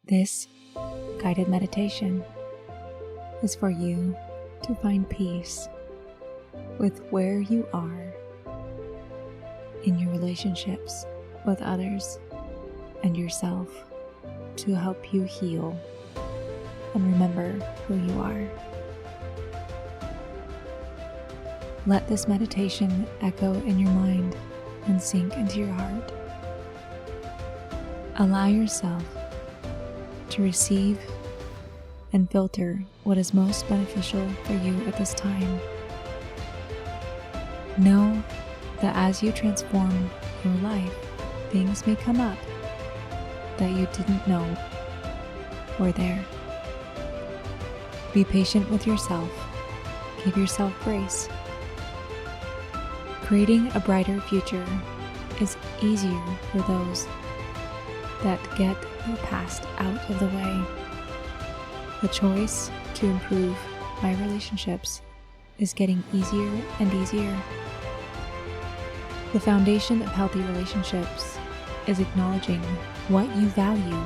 This guided meditation is for you to find peace with where you are in your relationships with others and yourself, to help you heal and remember who you are. Let this meditation echo in your mind and sink into your heart. Allow yourself to receive and filter what is most beneficial for you at this time. Know that as you transform your life, things may come up that you didn't know were there. Be patient with yourself. Give yourself grace. Creating a brighter future is easier for those that get their past out of the way. The choice to improve my relationships is getting easier and easier. The foundation of healthy relationships is acknowledging what you value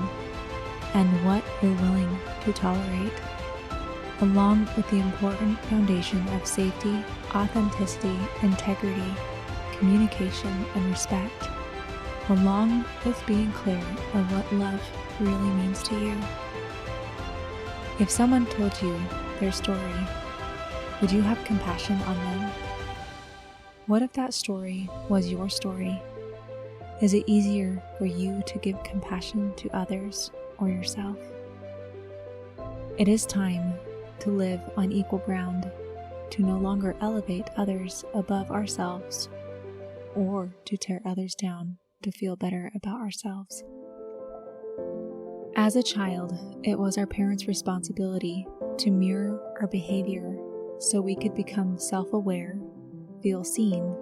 and what you're willing to tolerate, along with the important foundation of safety, authenticity, integrity, communication, and respect, along with being clear of what love really means to you. If someone told you their story, would you have compassion on them? What if that story was your story? Is it easier for you to give compassion to others or yourself? It is time to live on equal ground, to no longer elevate others above ourselves, or to tear others down to feel better about ourselves. As a child, it was our parents' responsibility to mirror our behavior so we could become self-aware, feel seen,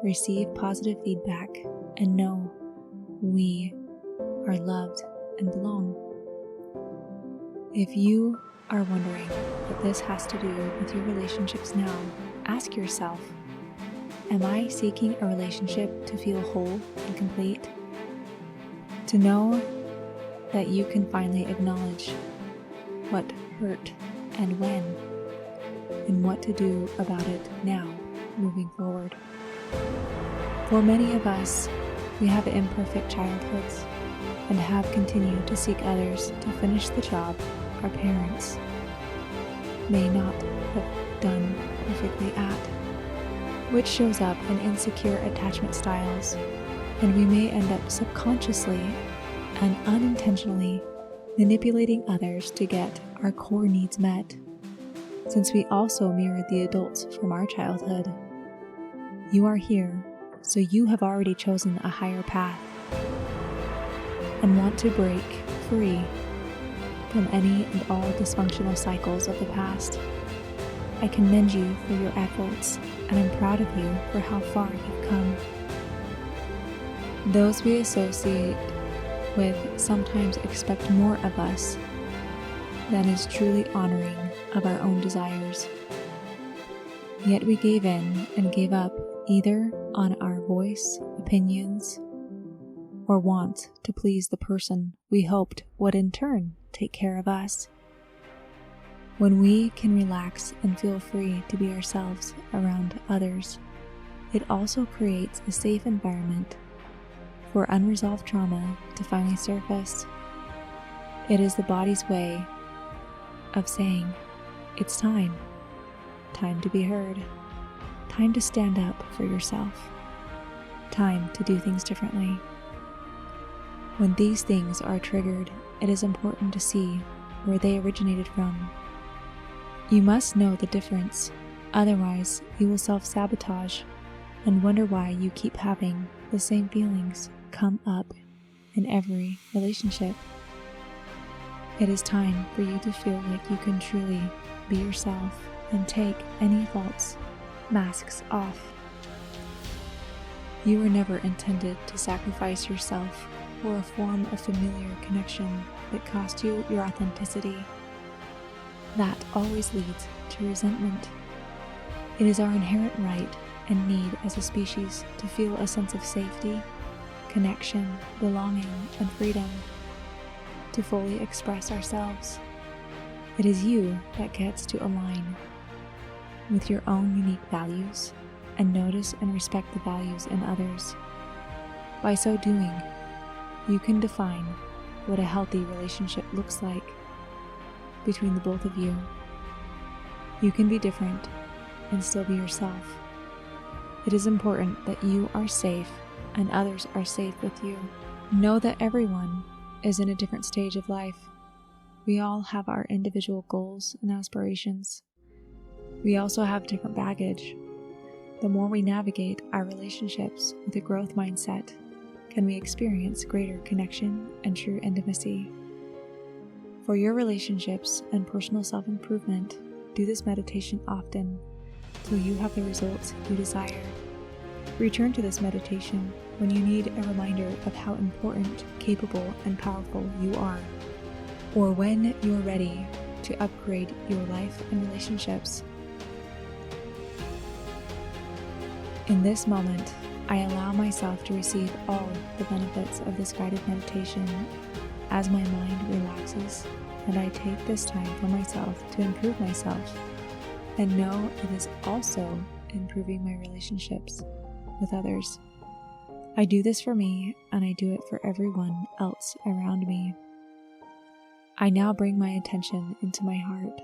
receive positive feedback, and know we are loved and belong. If you are wondering what this has to do with your relationships now, ask yourself, am I seeking a relationship to feel whole and complete? To know that you can finally acknowledge what hurt and when, and what to do about it now, moving forward. For many of us, we have imperfect childhoods and have continued to seek others to finish the job our parents may not have done perfectly at, which shows up in insecure attachment styles, and we may end up subconsciously and unintentionally manipulating others to get our core needs met, since we also mirrored the adults from our childhood. You are here, so you have already chosen a higher path and want to break free from any and all dysfunctional cycles of the past. I commend you for your efforts, and I'm proud of you for how far you've come. Those we associate with sometimes expect more of us than is truly honoring of our own desires. Yet we gave in and gave up either on our voice, opinions, or want to please the person we hoped would in turn take care of us. When we can relax and feel free to be ourselves around others, it also creates a safe environment for unresolved trauma to finally surface. It is the body's way of saying, it's time to be heard, time to stand up for yourself, time to do things differently. When these things are triggered, it is important to see where they originated from. You must know the difference, otherwise you will self-sabotage and wonder why you keep having the same feelings come up in every relationship. It is time for you to feel like you can truly be yourself and take any false masks off. You were never intended to sacrifice yourself for a form of familiar connection that cost you your authenticity. That always leads to resentment. It is our inherent right and need as a species to feel a sense of safety, connection, belonging, and freedom. to fully express ourselves. It is you that gets to align with your own unique values and notice and respect the values in others. By so doing, you can define what a healthy relationship looks like between the both of you. You can be different and still be yourself. It is important that you are safe and others are safe with you. Know that everyone is in a different stage of life. We all have our individual goals and aspirations. We also have different baggage. The more we navigate our relationships with a growth mindset, can we experience greater connection and true intimacy. For your relationships and personal self-improvement, do this meditation often till you have the results you desire. Return to this meditation when you need a reminder of how important, capable, and powerful you are, or when you're ready to upgrade your life and relationships. In this moment, I allow myself to receive all the benefits of this guided meditation as my mind relaxes, and I take this time for myself to improve myself and know it is also improving my relationships with others. I do this for me, and I do it for everyone else around me. I now bring my attention into my heart.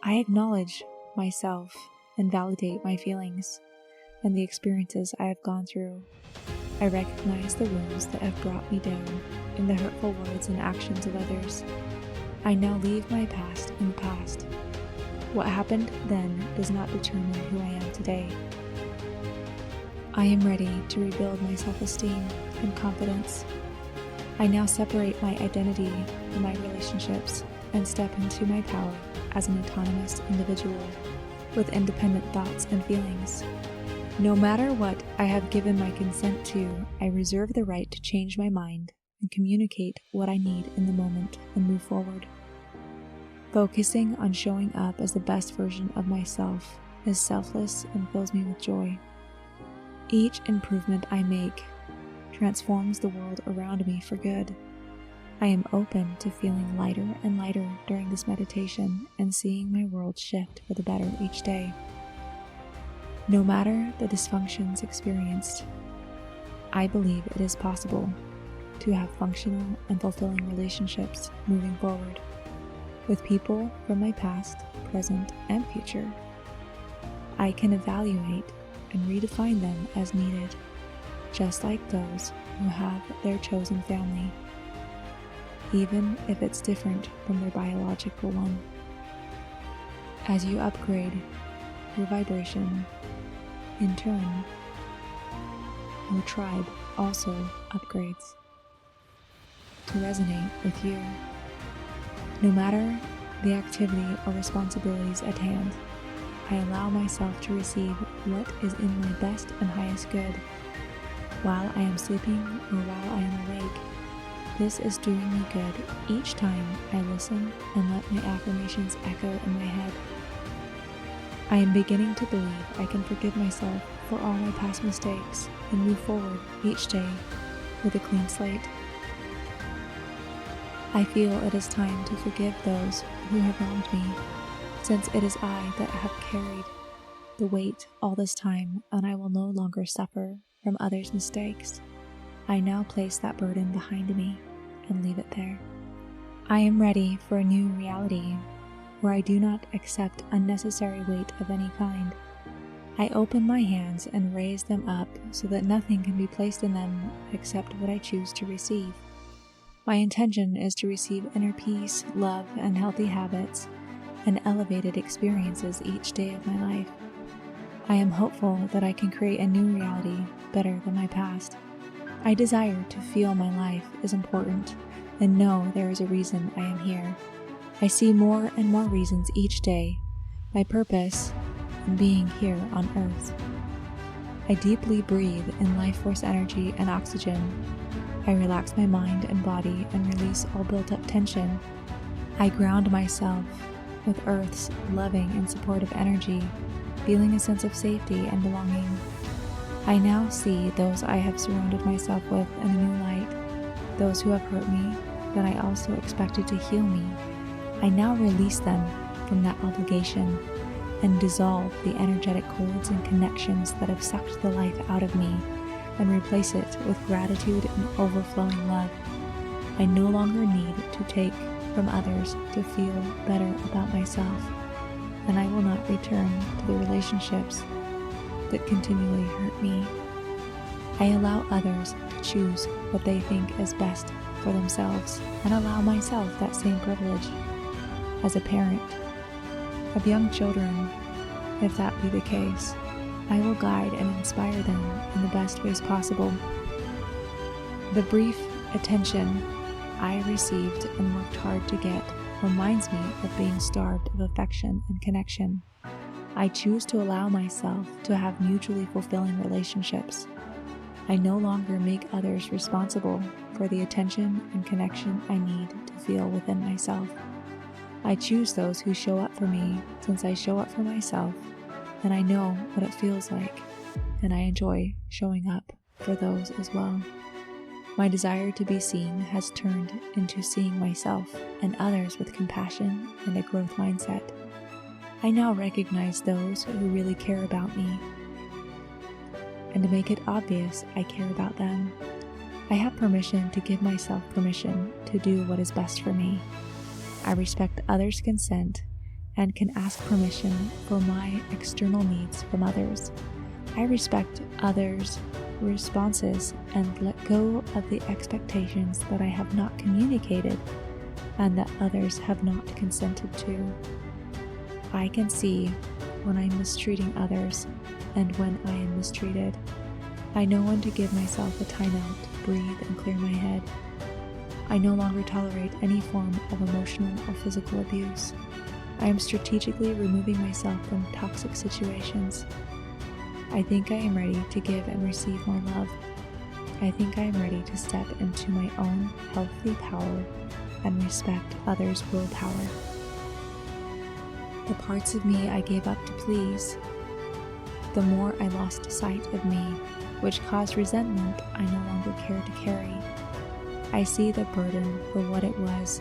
I acknowledge myself and validate my feelings and the experiences I have gone through. I recognize the wounds that have brought me down in the hurtful words and actions of others. I now leave my past in the past. What happened then does not determine who I am today. I am ready to rebuild my self-esteem and confidence. I now separate my identity from my relationships and step into my power as an autonomous individual with independent thoughts and feelings. No matter what I have given my consent to, I reserve the right to change my mind and communicate what I need in the moment and move forward. Focusing on showing up as the best version of myself is selfless and fills me with joy. Each improvement I make transforms the world around me for good. I am open to feeling lighter and lighter during this meditation and seeing my world shift for the better each day. No matter the dysfunctions experienced, I believe it is possible to have functional and fulfilling relationships moving forward with people from my past, present, and future. I can evaluate and redefine them as needed, just like those who have their chosen family, even if it's different from their biological one. As you upgrade your vibration, in turn, your tribe also upgrades to resonate with you. No matter the activity or responsibilities at hand, I allow myself to receive what is in my best and highest good while I am sleeping or while I am awake. This is doing me good each time I listen and let my affirmations echo in my head. I am beginning to believe I can forgive myself for all my past mistakes and move forward each day with a clean slate. I feel it is time to forgive those who have wronged me, since it is I that have carried the weight all this time, and I will no longer suffer from others' mistakes. I now place that burden behind me and leave it there. I am ready for a new reality where I do not accept unnecessary weight of any kind. I open my hands and raise them up so that nothing can be placed in them except what I choose to receive. My intention is to receive inner peace, love, and healthy habits, and elevated experiences each day of my life. I am hopeful that I can create a new reality better than my past. I desire to feel my life is important and know there is a reason I am here. I see more and more reasons each day, my purpose in being here on Earth. I deeply breathe in life force energy and oxygen. I relax my mind and body and release all built-up tension. I ground myself with Earth's loving and supportive energy, feeling a sense of safety and belonging. I now see those I have surrounded myself with in a new light, those who have hurt me, that I also expected to heal me, I now release them from that obligation and dissolve the energetic cords and connections that have sucked the life out of me and replace it with gratitude and overflowing love. I no longer need to take from others to feel better about myself, and I will not return to the relationships that continually hurt me. I allow others to choose what they think is best for themselves and allow myself that same privilege. As a parent of young children, if that be the case, I will guide and inspire them in the best ways possible. The brief attention I received and worked hard to get reminds me of being starved of affection and connection. I choose to allow myself to have mutually fulfilling relationships. I no longer make others responsible for the attention and connection I need to feel within myself. I choose those who show up for me since I show up for myself, and I know what it feels like, and I enjoy showing up for those as well. My desire to be seen has turned into seeing myself and others with compassion and a growth mindset. I now recognize those who really care about me, and to make it obvious I care about them. I have permission to give myself permission to do what is best for me. I respect others' consent and can ask permission for my external needs from others. I respect others' responses and let go of the expectations that I have not communicated and that others have not consented to. I can see when I'm mistreating others and when I am mistreated. I know when to give myself a timeout to breathe and clear my head. I no longer tolerate any form of emotional or physical abuse. I am strategically removing myself from toxic situations. I think I am ready to give and receive more love. I think I am ready to step into my own healthy power and respect others' willpower. The parts of me I gave up to please, the more I lost sight of me, which caused resentment I no longer care to carry. I see the burden for what it was,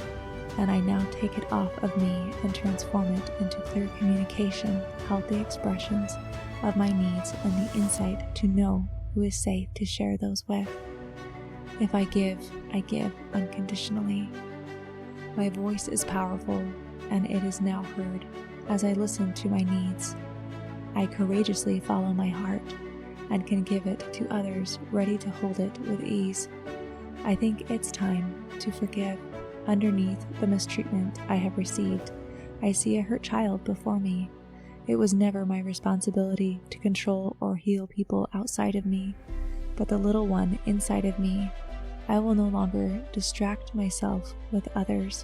and I now take it off of me and transform it into clear communication, healthy expressions of my needs, and the insight to know who is safe to share those with. If I give unconditionally. My voice is powerful, and it is now heard as I listen to my needs. I courageously follow my heart and can give it to others, ready to hold it with ease. I think it's time to forgive. Underneath the mistreatment I have received, I see a hurt child before me. It was never my responsibility to control or heal people outside of me, but the little one inside of me. I will no longer distract myself with others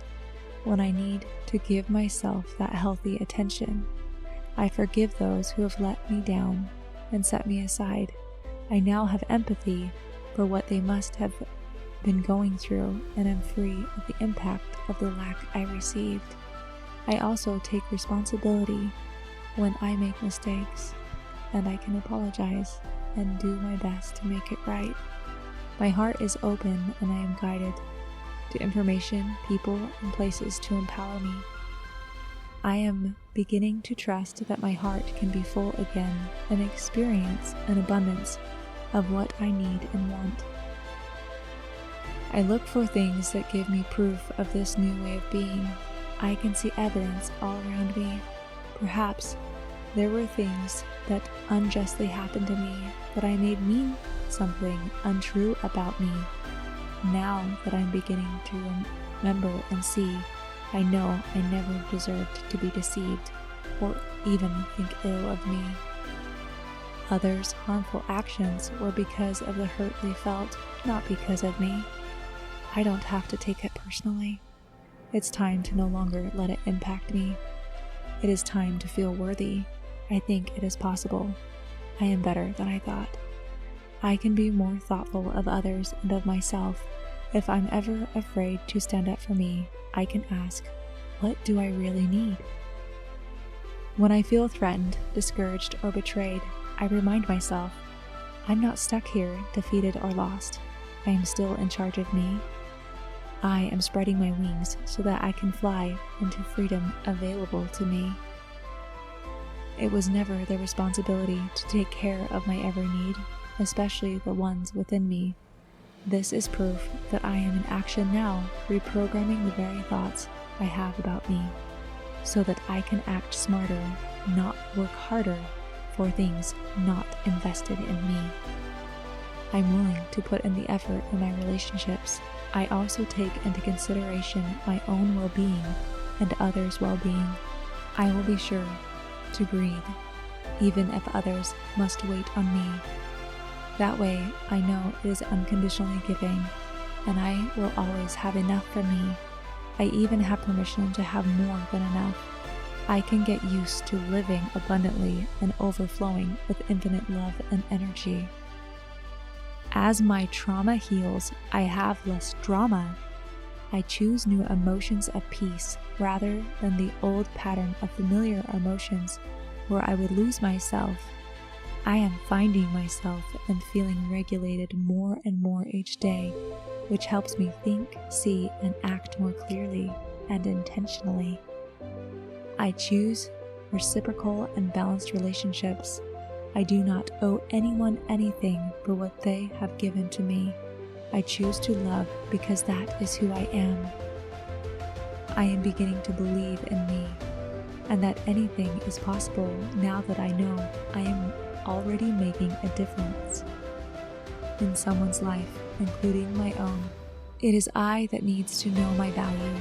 when I need to give myself that healthy attention. I forgive those who have let me down and set me aside. I now have empathy for what they must have been going through and am free of the impact of the lack I received. I also take responsibility when I make mistakes, and I can apologize and do my best to make it right. My heart is open and I am guided to information, people, and places to empower me. I am beginning to trust that my heart can be full again and experience an abundance of what I need and want. I look for things that give me proof of this new way of being. I can see evidence all around me. Perhaps there were things that unjustly happened to me that I made mean something untrue about me. Now that I'm beginning to remember and see, I know I never deserved to be deceived or even think ill of me. Others' harmful actions were because of the hurt they felt, not because of me. I don't have to take it personally. It's time to no longer let it impact me. It is time to feel worthy. I think it is possible. I am better than I thought. I can be more thoughtful of others and of myself. If I'm ever afraid to stand up for me, I can ask, what do I really need? When I feel threatened, discouraged, or betrayed, I remind myself, I'm not stuck here, defeated or lost. I am still in charge of me. I am spreading my wings so that I can fly into freedom available to me. It was never the responsibility to take care of my every need, especially the ones within me. This is proof that I am in action now, reprogramming the very thoughts I have about me, so that I can act smarter, not work harder for things not invested in me. I'm willing to put in the effort in my relationships. I also take into consideration my own well-being and others' well-being. I will be sure to breathe, even if others must wait on me. That way, I know it is unconditionally giving, and I will always have enough for me. I even have permission to have more than enough. I can get used to living abundantly and overflowing with infinite love and energy. As my trauma heals, I have less drama. I choose new emotions of peace rather than the old pattern of familiar emotions where I would lose myself. I am finding myself and feeling regulated more and more each day, which helps me think, see, and act more clearly and intentionally. I choose reciprocal and balanced relationships. I do not owe anyone anything for what they have given to me. I choose to love because that is who I am. I am beginning to believe in me, and that anything is possible now that I know I am already making a difference in someone's life, including my own. It is I that needs to know my value.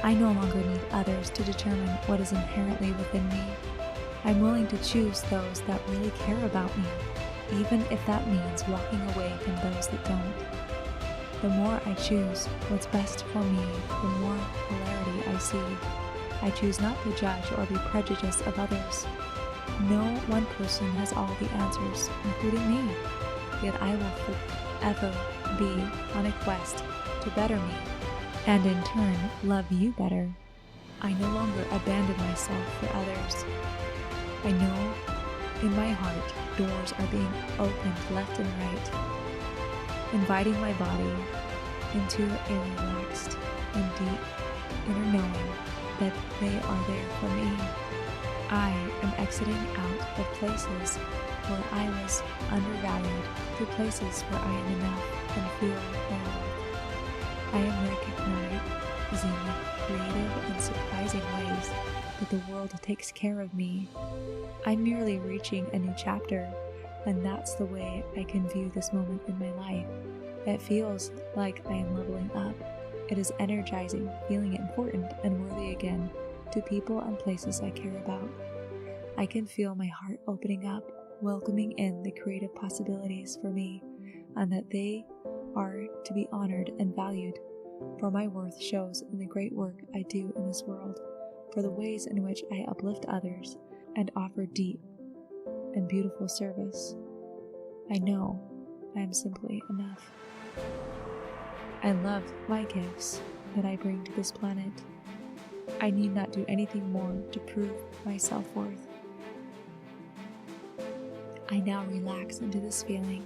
I no longer need others to determine what is inherently within me. I'm willing to choose those that really care about me, even if that means walking away from those that don't. The more I choose what's best for me, the more polarity I see. I choose not to judge or be prejudiced of others. No one person has all the answers, including me, yet I will forever be on a quest to better me, and in turn love you better. I no longer abandon myself for others. I know in my heart doors are being opened left and right, inviting my body into a relaxed and deep inner knowing that they are there for me. I am exiting out of places where I was undervalued to places where I am enough and feel valued. I am recognizing creative and surprising ways that the world takes care of me. I'm merely reaching a new chapter, and that's the way I can view this moment in my life. It feels like I am leveling up. It is energizing, feeling important and worthy again to people and places I care about. I can feel my heart opening up, welcoming in the creative possibilities for me, and that they are to be honored and valued, for my worth shows in the great work I do in this world, for the ways in which I uplift others and offer deep and beautiful service. I know I am simply enough. I love my gifts that I bring to this planet. I need not do anything more to prove my self-worth. I now relax into this feeling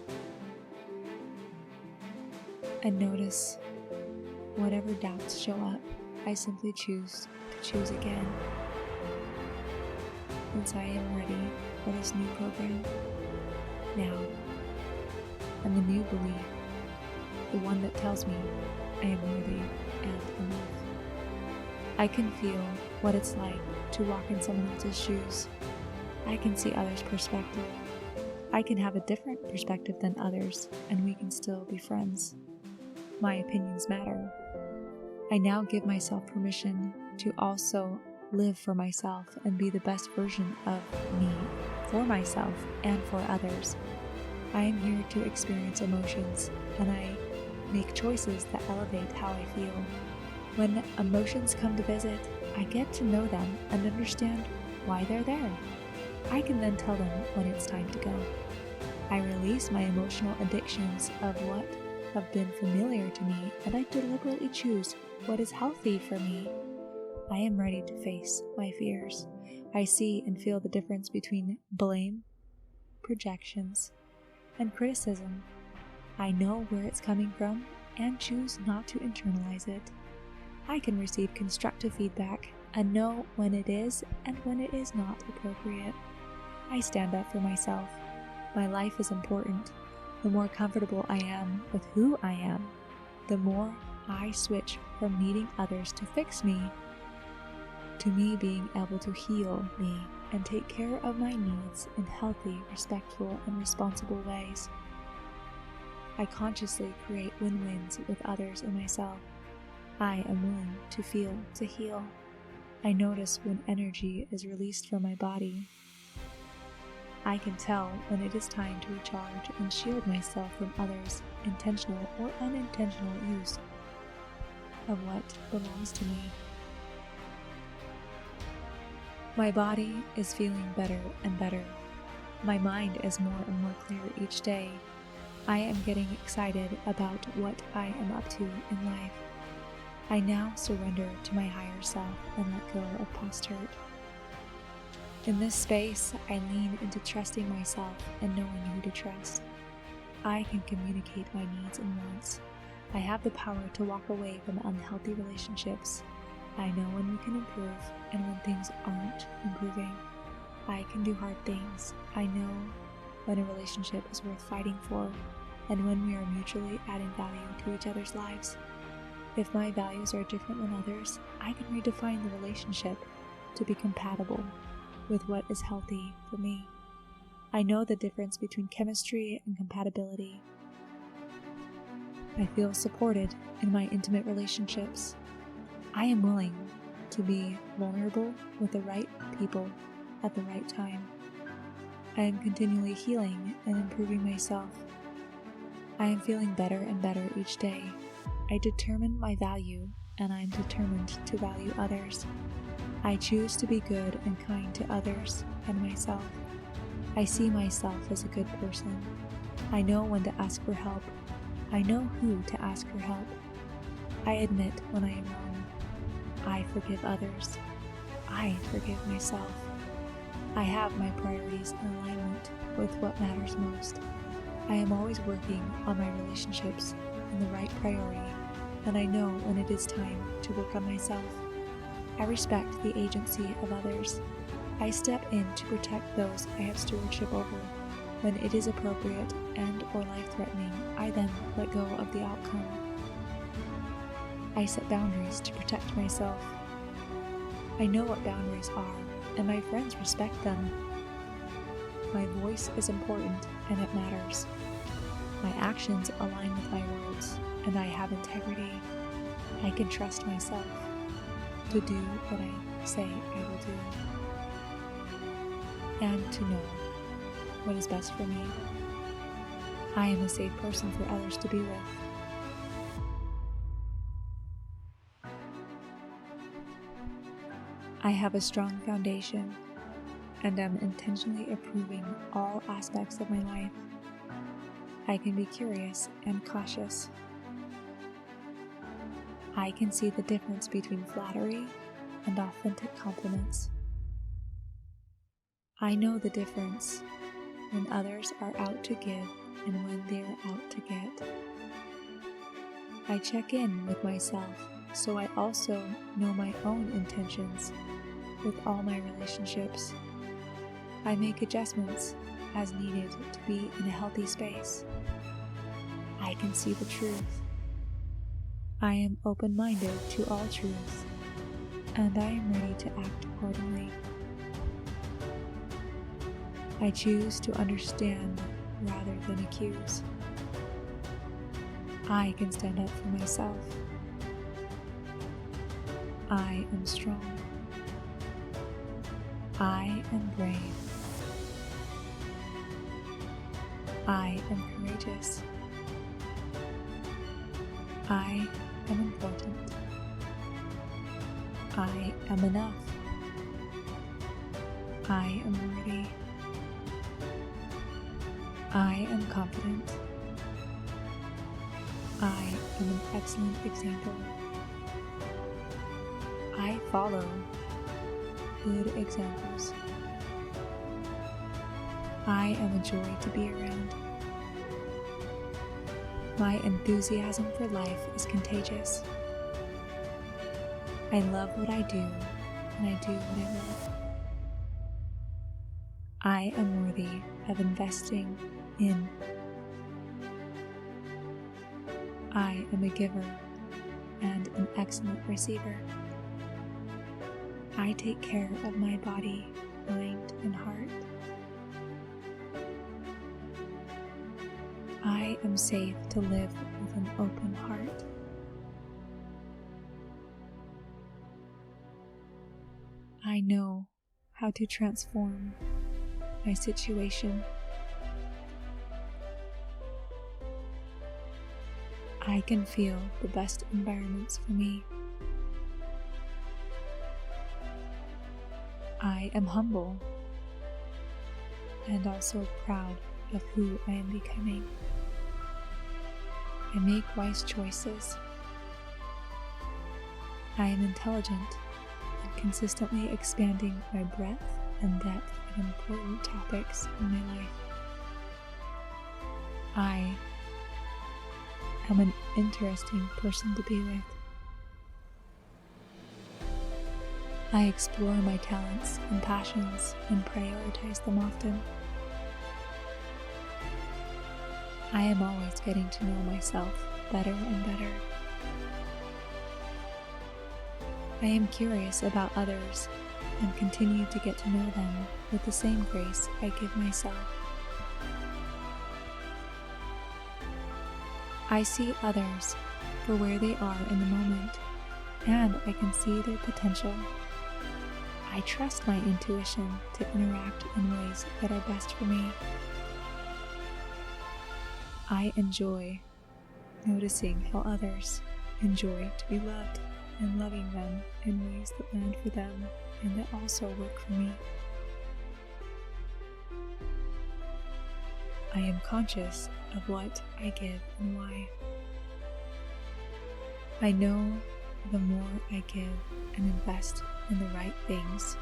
and notice whatever doubts show up, I simply choose to choose again. Since I am ready for this new program now, and the new belief, the one that tells me I am worthy and enough. I can feel what it's like to walk in someone else's shoes. I can see others' perspective. I can have a different perspective than others, and we can still be friends. My opinions matter. I now give myself permission to also live for myself and be the best version of me for myself and for others. I am here to experience emotions, and I make choices that elevate how I feel. When emotions come to visit, I get to know them and understand why they're there. I can then tell them when it's time to go. I release my emotional addictions of what have been familiar to me, and I deliberately choose what is healthy for me. I am ready to face my fears. I see and feel the difference between blame, projections, and criticism. I know where it's coming from, and choose not to internalize it. I can receive constructive feedback and know when it is and when it is not appropriate. I stand up for myself. My life is important. The more comfortable I am with who I am, the more I switch from needing others to fix me to me being able to heal me and take care of my needs in healthy, respectful, and responsible ways. I consciously create win-wins with others and myself. I am willing to feel to heal. I notice when energy is released from my body. I can tell when it is time to recharge and shield myself from others' intentional or unintentional use of what belongs to me. My body is feeling better and better. My mind is more and more clear each day. I am getting excited about what I am up to in life. I now surrender to my higher self and let go of past hurt. In this space, I lean into trusting myself and knowing who to trust. I can communicate my needs and wants. I have the power to walk away from unhealthy relationships. I know when we can improve and when things aren't improving. I can do hard things. I know when a relationship is worth fighting for and when we are mutually adding value to each other's lives. If my values are different than others, I can redefine the relationship to be compatible with what is healthy for me. I know the difference between chemistry and compatibility. I feel supported in my intimate relationships. I am willing to be vulnerable with the right people at the right time. I am continually healing and improving myself. I am feeling better and better each day. I determine my value, and I am determined to value others. I choose to be good and kind to others and myself. I see myself as a good person. I know when to ask for help. I know who to ask for help. I admit when I am wrong. I forgive others. I forgive myself. I have my priorities in alignment with what matters most. I am always working on my relationships in the right priority, and I know when it is time to work on myself. I respect the agency of others. I step in to protect those I have stewardship over. When it is appropriate and or life-threatening, I then let go of the outcome. I set boundaries to protect myself. I know what boundaries are, and my friends respect them. My voice is important, and it matters. My actions align with my words, and I have integrity. I can trust myself to do what I say I will do, and to know what is best for me. I am a safe person for others to be with. I have a strong foundation, and am intentionally improving all aspects of my life. I can be curious and cautious. I can see the difference between flattery and authentic compliments. I know the difference when others are out to give and when they are out to get. I check in with myself so I also know my own intentions with all my relationships. I make adjustments as needed to be in a healthy space. I can see the truth. I am open-minded to all truth, and I am ready to act accordingly. I choose to understand rather than accuse. I can stand up for myself. I am strong. I am brave. I am courageous. I am important. I am enough. I am worthy. I am confident. I am an excellent example. I follow good examples. I am a joy to be around. My enthusiasm for life is contagious. I love what I do, and I do what I love. I am worthy of investing in. I am a giver and an excellent receiver. I take care of my body, mind, and heart. I am safe to live with an open heart. I know how to transform my situation. I can feel the best environments for me. I am humble and also proud of who I am becoming. I make wise choices. I am intelligent and consistently expanding my breadth and depth of important topics in my life. I am an interesting person to be with. I explore my talents and passions and prioritize them often. I am always getting to know myself better and better. I am curious about others and continue to get to know them with the same grace I give myself. I see others for where they are in the moment, and I can see their potential. I trust my intuition to interact in ways that are best for me. I enjoy noticing how others enjoy to be loved and loving them in ways that land for them and that also work for me. I am conscious of what I give and why. I know the more I give and invest in the right things,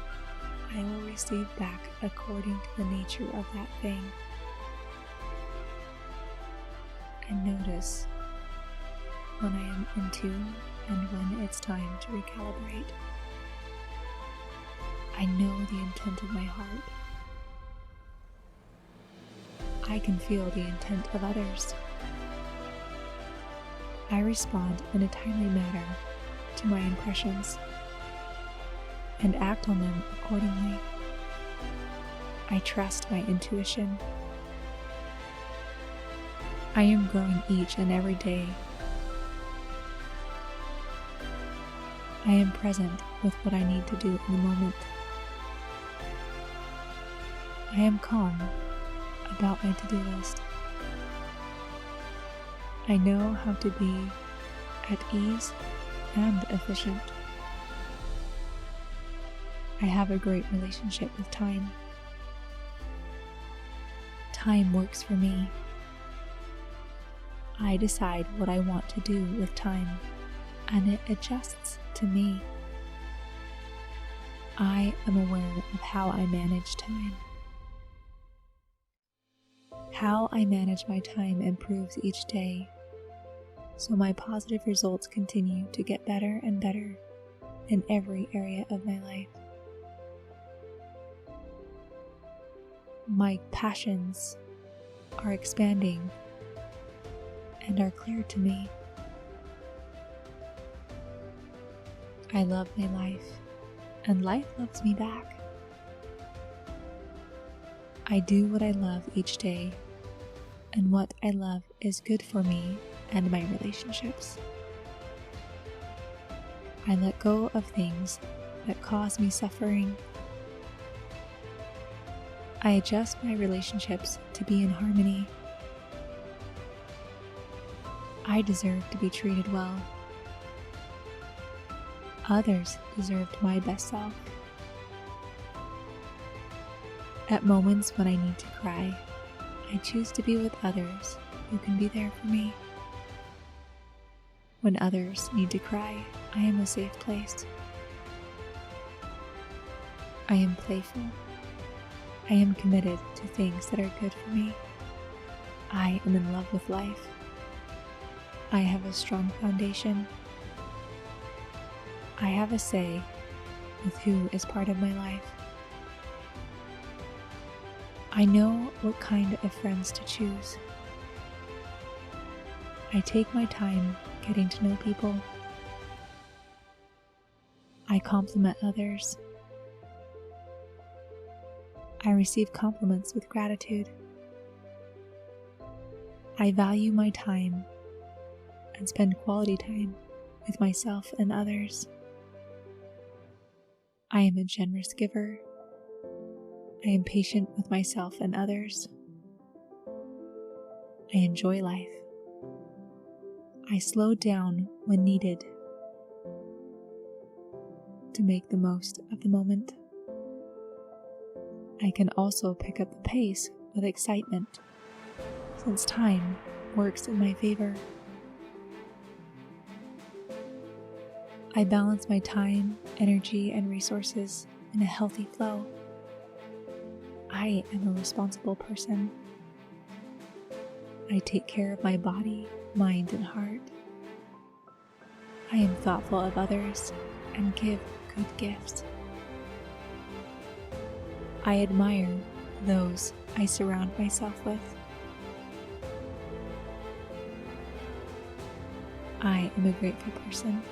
I will receive back according to the nature of that thing. And notice when I am in tune and when it's time to recalibrate. I know the intent of my heart. I can feel the intent of others. I respond in a timely manner to my impressions and act on them accordingly. I trust my intuition. I am growing each and every day. I am present with what I need to do in the moment. I am calm about my to-do list. I know how to be at ease and efficient. I have a great relationship with time. Time works for me. I decide what I want to do with time, and it adjusts to me. I am aware of how I manage time. How I manage my time improves each day, so my positive results continue to get better and better in every area of my life. My passions are expanding and are clear to me. I love my life, and life loves me back. I do what I love each day, and what I love is good for me and my relationships. I let go of things that cause me suffering. I adjust my relationships to be in harmony. I deserve to be treated well. Others deserved my best self. At moments when I need to cry, I choose to be with others who can be there for me. When others need to cry, I am a safe place. I am playful. I am committed to things that are good for me. I am in love with life. I have a strong foundation. I have a say with who is part of my life. I know what kind of friends to choose. I take my time getting to know people. I compliment others. I receive compliments with gratitude. I value my time and spend quality time with myself and others. I am a generous giver. I am patient with myself and others. I enjoy life. I slow down when needed to make the most of the moment. I can also pick up the pace with excitement, since time works in my favor. I balance my time, energy, and resources in a healthy flow. I am a responsible person. I take care of my body, mind, and heart. I am thoughtful of others and give good gifts. I admire those I surround myself with. I am a grateful person.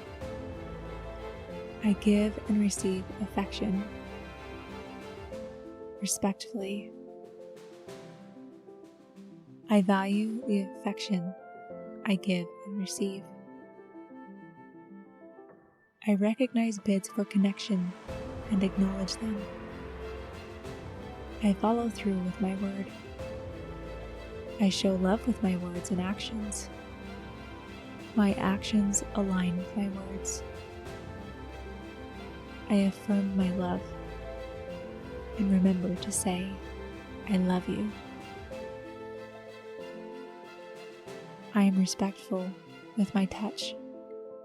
I give and receive affection respectfully. I value the affection I give and receive. I recognize bids for connection and acknowledge them. I follow through with my word. I show love with my words and actions. My actions align with my words. I affirm my love and remember to say, I love you. I am respectful with my touch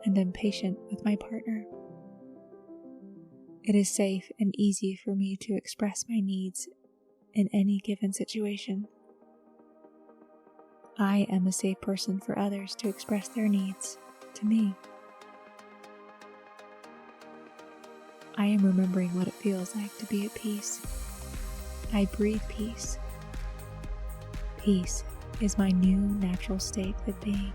and am patient with my partner. It is safe and easy for me to express my needs in any given situation. I am a safe person for others to express their needs to me. I am remembering what it feels like to be at peace. I breathe peace. Peace is my new natural state of being.